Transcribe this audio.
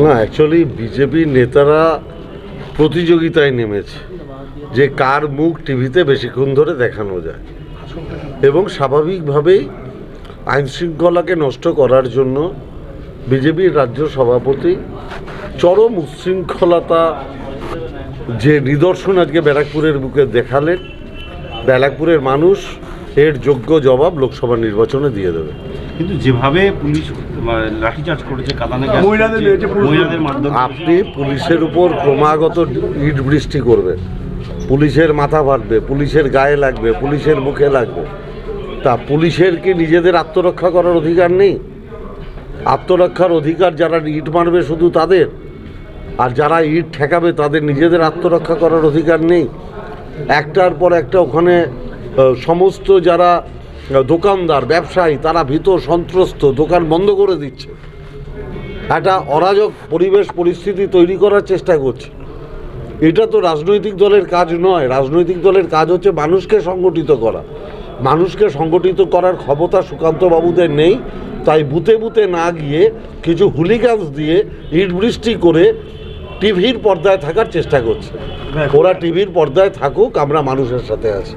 না, actually BJP নেতারা প্রতিযোগিতায় নেমেছে যে কার মুখ টিভিতে বেশিক্ষণ ধরে দেখানো যায়, এবং স্বাভাবিকভাবেই আইনশৃঙ্খলাকে নষ্ট করার জন্য বিজেপির রাজ্য সভাপতি চরম উচ্ছৃঙ্খলতা যে নিদর্শন আজকে ব্যারাকপুরের বুকে দেখালেন, ব্যারাকপুরের মানুষ এর যোগ্য জবাব লোকসভা নির্বাচনে দিয়ে দেবে। কিন্তু যেভাবে পুলিশ লাঠিচার্জ করেছে, কাঁদানে গ্যাস মহিলাদের মাধ্যমে, আপনি পুলিশের উপর ক্রমাগত ইট বৃষ্টি করবেন, পুলিশের মাথা ফাটবে, পুলিশের গায়ে লাগবে, পুলিশের মুখে লাগবে, তা পুলিশের কি নিজেদের আত্মরক্ষা করার অধিকার নেই? আত্মরক্ষার অধিকার যারা ইট মারবে শুধু তাদের, আর যারা ইট ঠেকাবে তাদের নিজেদের আত্মরক্ষা করার অধিকার নেই? একটার পর একটা ওখানে সমস্ত যারা দোকানদার ব্যবসায়ী তারা ভীত সন্ত্রস্ত, দোকান বন্ধ করে দিচ্ছে, একটা অরাজক পরিবেশ পরিস্থিতি তৈরি করার চেষ্টা করছে। এটা তো রাজনৈতিক দলের কাজ নয়। রাজনৈতিক দলের কাজ হচ্ছে মানুষকে সংগঠিত করা। মানুষকে সংগঠিত করার ক্ষমতা সুকান্ত বাবুদের নেই, তাই বুথে বুথে না গিয়ে কিছু হুলিগান্স দিয়ে ইট বৃষ্টি করে টিভির পর্দায় থাকার চেষ্টা করছে। ওরা টিভির পর্দায় থাকুক, আমরা মানুষের সাথে আছি।